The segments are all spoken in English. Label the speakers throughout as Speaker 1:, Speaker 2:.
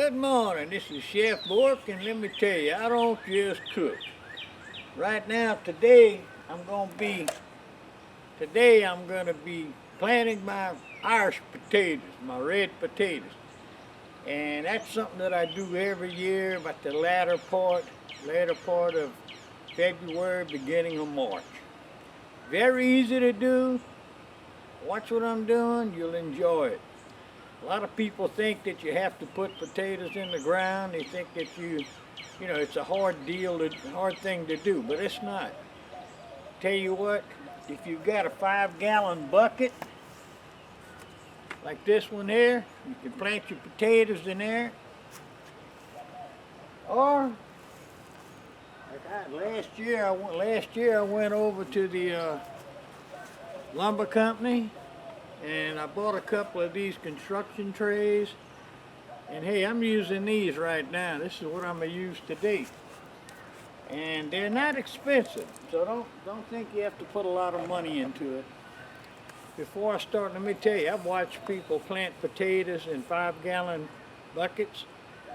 Speaker 1: Good morning, this is Chef Bourque, and let me tell you, I don't just cook. Right now, today, I'm gonna be planting my Irish potatoes, my red potatoes. And that's something that I do every year about the latter part of February, beginning of March. Very easy to do. Watch what I'm doing, you'll enjoy it. A lot of people think that you have to put potatoes in the ground. They think that it's a hard thing to do, but it's not. Tell you what, if you've got a 5-gallon bucket, like this one here, you can plant your potatoes in there. Or, last year I went over to the lumber company, and I bought a couple of these construction trays, and hey, I'm using these right now. This is what I'm gonna use today, and they're not expensive, so don't think you have to put a lot of money into it. Before I start, let me tell you, I've watched people plant potatoes in 5-gallon buckets.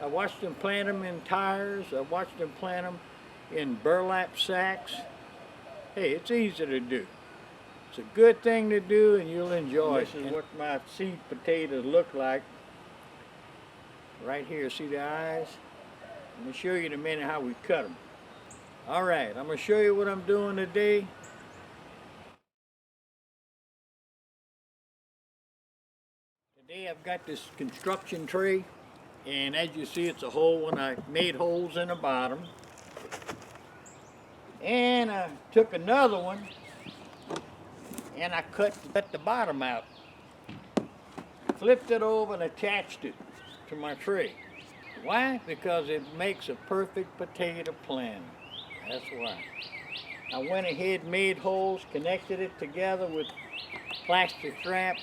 Speaker 1: I watched them plant them in tires. I watched them plant them in burlap sacks. Hey, it's easy to do. It's a good thing to do, and you'll enjoy it. This is what my seed potatoes look like. Right here, see the eyes? I'm gonna show you in a minute how we cut them. All right, I'm gonna show you what I'm doing today. Today I've got this construction tray, and as you see, it's a hole, and I made holes in the bottom. And I took another one, and I cut the bottom out, flipped it over and attached it to my tray. Why? Because it makes a perfect potato planter. That's why. I went ahead and made holes, connected it together with plastic straps.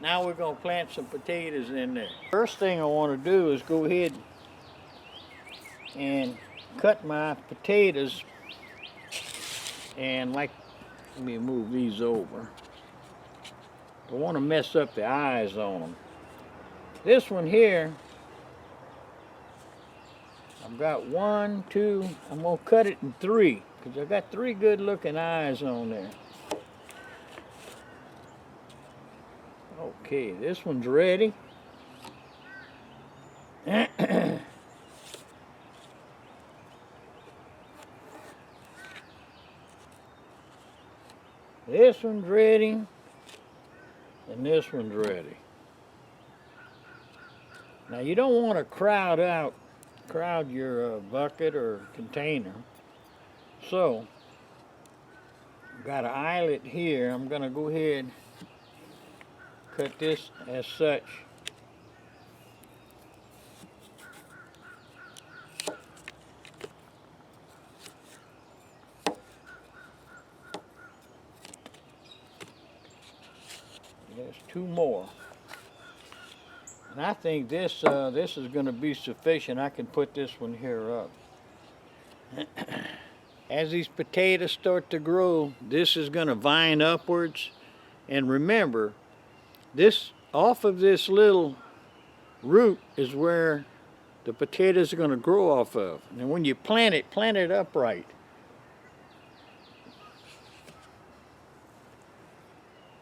Speaker 1: Now we're going to plant some potatoes in there. First thing I want to do is go ahead and cut my potatoes, and let me move these over. I want to mess up the eyes on them. This one here, I've got 1, 2, I'm going to cut it in 3, because I've got 3 good looking eyes on there. Okay, this one's ready. This one's ready, and this one's ready. Now you don't want to crowd your bucket or container. So, I've got an eyelet here. I'm going to go ahead and cut this as such. There's 2 more. And I think this is going to be sufficient. I can put this one here up. As these potatoes start to grow, this is going to vine upwards. And remember, off of this little root is where the potatoes are going to grow off of. And when you plant it upright.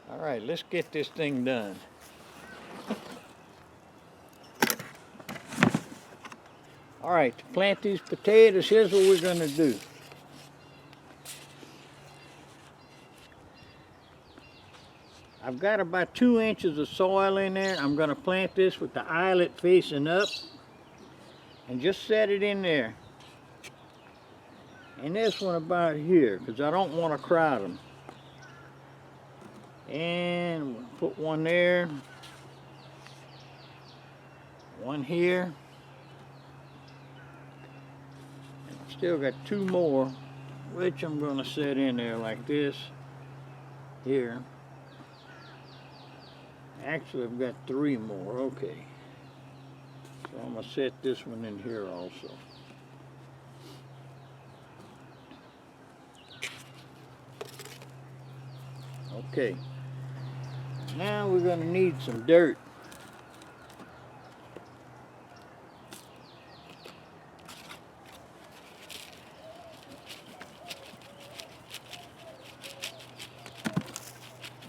Speaker 1: All right, let's get this thing done. All right, to plant these potatoes, here's what we're going to do. I've got about 2 inches of soil in there. I'm going to plant this with the eyelet facing up, and just set it in there. And this one about here, because I don't want to crowd them. And we'll put one there, one here. And I've still got 2 more, which I'm going to set in there like this here. Actually, I've got 3 more. Okay. So I'm going to set this one in here also. Okay. Now we're going to need some dirt.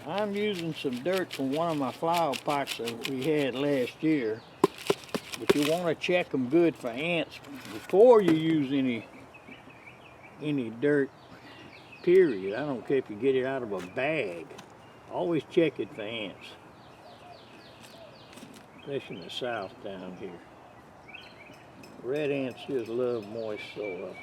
Speaker 1: I'm using some dirt from one of my flower pots that we had last year. But you want to check them good for ants before you use any dirt, period. I don't care if you get it out of a bag. Always check it for ants. Especially in the south down here. Red ants just love moist soil.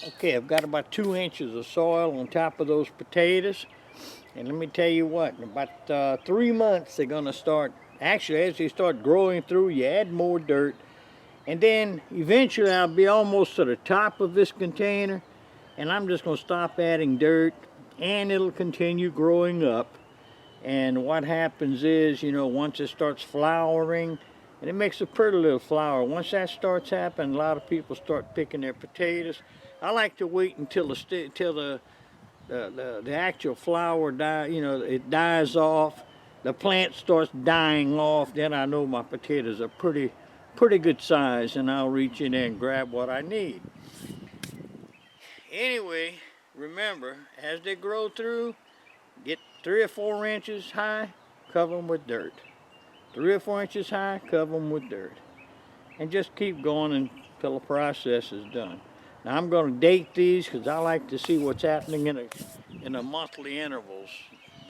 Speaker 1: Okay, I've got about 2 inches of soil on top of those potatoes. And let me tell you what, in about 3 months they're gonna start, actually as they start growing through, you add more dirt. And then eventually I'll be almost to the top of this container. And I'm just gonna stop adding dirt and it'll continue growing up. And what happens is, you know, once it starts flowering, and it makes a pretty little flower. Once that starts happening, a lot of people start picking their potatoes. I like to wait until the actual flower it dies off, the plant starts dying off. Then I know my potatoes are pretty good size, and I'll reach in there and grab what I need. Anyway, remember, as they grow through, get 3 or 4 inches high, cover them with dirt. 3 or 4 inches high, cover them with dirt. And just keep going until the process is done. Now I'm going to date these because I like to see what's happening in a monthly intervals.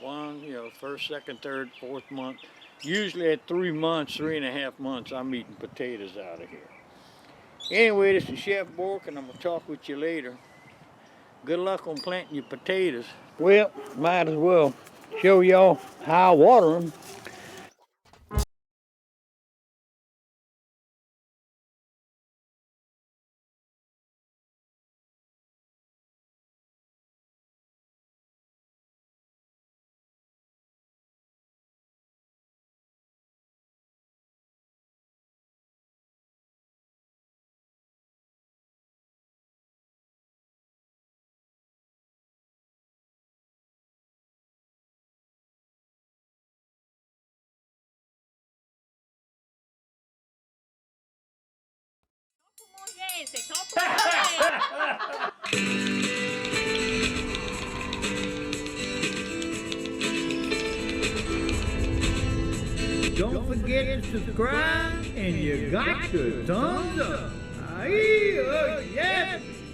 Speaker 1: One, first, second, third, fourth month. Usually at 3 months, 3.5 months, I'm eating potatoes out of here. Anyway, this is Chef Bourque, and I'm going to talk with you later. Good luck on planting your potatoes. Well, might as well show y'all how I water them. Don't forget to subscribe, and you got your thumbs up. Aieee, yes!